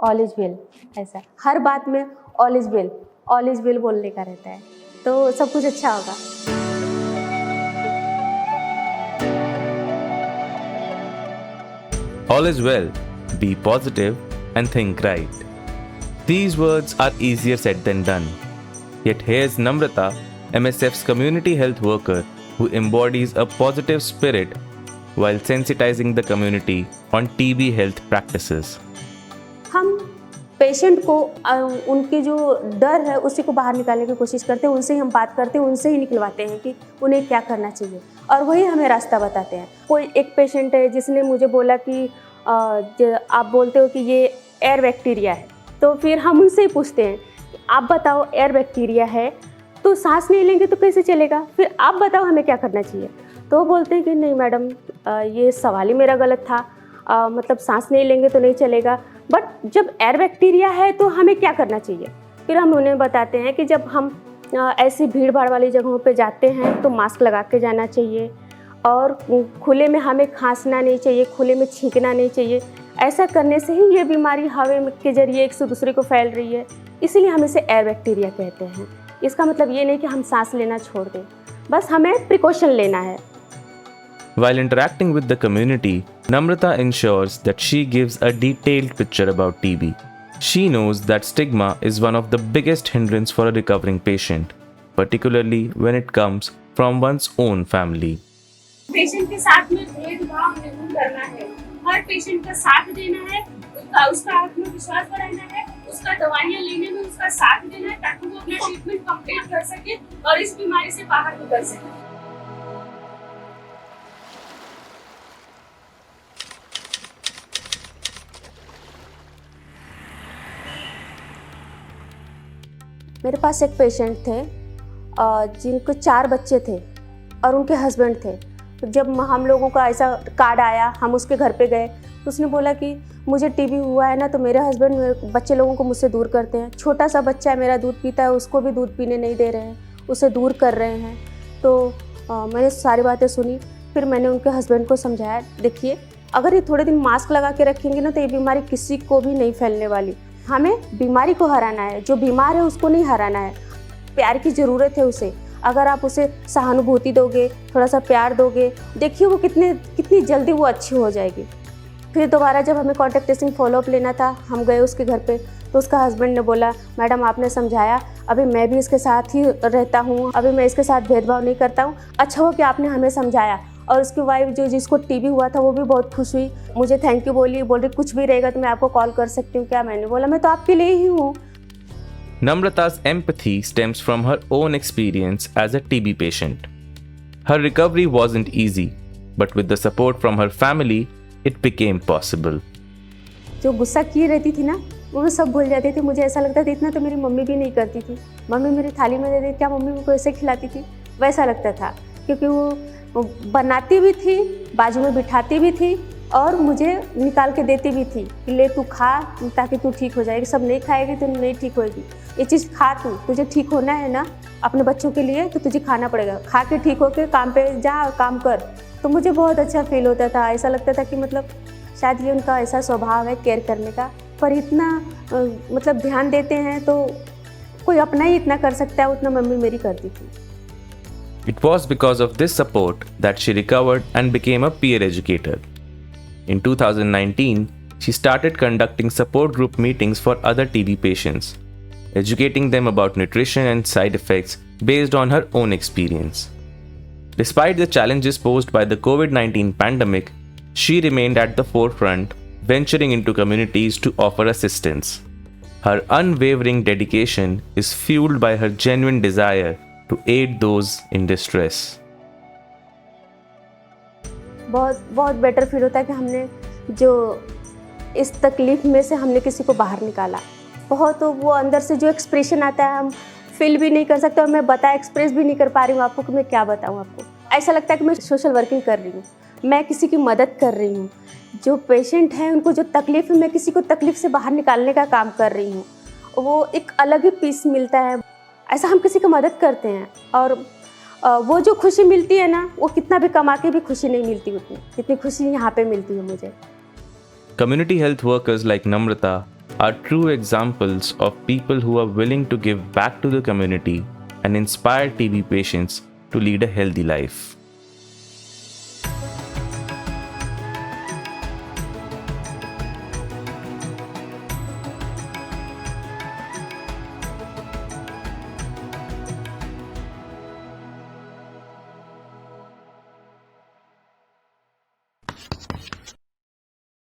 All is well, ऐसा हर बात में ऑल इज वेल बोलने का रहता है, तो सब कुछ अच्छा होगा। All is well, be positive, and think right. These words are easier said than done. Yet here's Namrata, MSF's community health worker, who embodies a positive spirit while sensitizing the community on TB health practices. हम patient को उनकी जो डर है उसी को बाहर निकालने की कोशिश करते हैं, उनसे ही हम बात करते हैं, उनसे ही निकलवाते हैं कि उन्हें क्या करना चाहिए और वही हमें रास्ता बताते हैं। कोई एक पेशेंट है जिसने मुझे बोला कि आप बोलते हो कि ये एयर बैक्टीरिया है, तो फिर हम उनसे ही पूछते हैं आप बताओ एयर बैक्टीरिया है तो सांस नहीं लेंगे तो कैसे चलेगा, फिर आप बताओ हमें क्या करना चाहिए। तो वो बोलते हैं कि नहीं मैडम, ये सवाल ही मेरा गलत था, मतलब सांस नहीं लेंगे तो नहीं चलेगा, बट जब एयर बैक्टीरिया है तो हमें क्या करना चाहिए। फिर हम उन्हें बताते हैं कि जब हम ऐसी भीड़ भाड़ वाली जगहों पे जाते हैं तो मास्क लगा के जाना चाहिए और खुले में हमें खांसना नहीं चाहिए, खुले में छींकना नहीं चाहिए। ऐसा करने से ही ये बीमारी हवा के जरिए एक से दूसरे को फैल रही है, इसीलिए हम इसे एयर बैक्टीरिया कहते हैं। इसका मतलब ये नहीं कि हम सांस लेना छोड़ दें, बस हमें प्रिकॉशन लेना है। While interacting with the community, Namrata ensures that she gives a detailed picture about TB. She knows that stigma is one of the biggest hindrance for a recovering patient, particularly when it comes from one's own family. Patient के साथ में भेदभाव नहीं करना है, हर patient का साथ देना है, उसका आत्मविश्वास बढ़ाना है, उसका दवाइयाँ लेने में उसका साथ देना है ताकि वो अपना ट्रीटमेंट कंप्लीट कर सके और इस बीमारी से बाहर निकल सके। मेरे पास एक पेशेंट थे जिनको 4 बच्चे थे और उनके हस्बैंड थे। जब हम लोगों का ऐसा कार्ड आया, हम उसके घर पे गए, उसने बोला कि मुझे टीबी हुआ है ना, तो मेरे हस्बैंड बच्चे लोगों को मुझसे दूर करते हैं। छोटा सा बच्चा है मेरा, दूध पीता है, उसको भी दूध पीने नहीं दे रहे हैं, उसे दूर कर रहे हैं। तो मैंने सारी बातें सुनी, फिर मैंने उनके हस्बैंड को समझाया, देखिए अगर ये थोड़े दिन मास्क लगा के रखेंगे ना तो ये बीमारी किसी को भी नहीं फैलने वाली। हमें बीमारी को हराना है, जो बीमार है उसको नहीं हराना है। प्यार की ज़रूरत है उसे, अगर आप उसे सहानुभूति दोगे, थोड़ा सा प्यार दोगे, देखिए वो कितनी जल्दी वो अच्छी हो जाएगी। फिर दोबारा जब हमें कॉन्टैक्ट ट्रेसिंग फॉलोअप लेना था, हम गए उसके घर पे, तो उसका हस्बैंड ने बोला मैडम आपने समझाया, अभी मैं भी इसके साथ ही रहता हूँ, अभी मैं इसके साथ भेदभाव नहीं करता हूँ, अच्छा हो कि आपने हमें समझाया। और उसकी वाइफ जो जिसको टीबी हुआ था वो भी बहुत खुश हुई, मुझे थैंक यू बोल रही कुछ भी रहेगा तो मैं आपको कॉल कर सकती हूँ क्या। मैंने बोला मैं तो आपके लिए ही हूँ। Namrata's empathy stems from her own experience as a TB patient. Her recovery wasn't easy, but with the support from her family, it became possible. जो गुस्सा किए रहती थी ना, वो सब भूल जाती थी। मुझे ऐसा लगता था इतना तो मेरी मम्मी भी नहीं करती थी, मम्मी मेरी थाली में दे देती, क्या मम्मी मुझको ऐसे खिलाती थी, वैसा लगता था। क्योंकि वो बनाती भी थी, बाजू में बिठाती भी थी और मुझे निकाल के देती भी थी कि ले तू खा ताकि तू ठीक हो जाएगी, सब नहीं खाएगी तो नहीं ठीक होएगी, ये चीज़ खा, तुझे ठीक होना है ना अपने बच्चों के लिए तो तुझे खाना पड़ेगा, खा के ठीक होके काम पे जा, काम कर। तो मुझे बहुत अच्छा फील होता था, ऐसा लगता था कि मतलब शायद ये उनका ऐसा स्वभाव है केयर करने का, पर इतना मतलब ध्यान देते हैं तो कोई अपना ही इतना कर सकता है उतना मम्मी मेरी करती थी। It was because of this support that she recovered and became a peer educator. In 2019, she started conducting support group meetings for other TB patients, educating them about nutrition and side effects based on her own experience. Despite the challenges posed by the COVID-19 pandemic, she remained at the forefront, venturing into communities to offer assistance. Her unwavering dedication is fueled by her genuine desire to aid those in distress. बहुत better feel होता है कि हमने जो इस तकलीफ़ में से हमने किसी को बाहर निकाला। बहुत वो अंदर से जो एक्सप्रेशन आता है हम फील भी नहीं कर सकते और मैं एक्सप्रेस भी नहीं कर पा रही हूँ आपको कि मैं क्या बताऊँ आपको। ऐसा लगता है कि मैं सोशल वर्किंग कर रही हूँ, मैं किसी की मदद कर रही हूँ। जो पेशेंट हैं उनको जो तकलीफ़ है मैं किसी को तकलीफ़ से बाहर निकालने का काम कर रही हूँ, वो एक अलग ही पीस मिलता है। ऐसा हम किसी की मदद करते हैं और वो जो खुशी मिलती है ना, वो कितना भी कमा के भी खुशी नहीं मिलती उतनी जितनी खुशी यहाँ पे मिलती है मुझे। Community health workers like Namrata are true examples of people who are willing to give back to the community and inspire TB patients to lead a healthy life.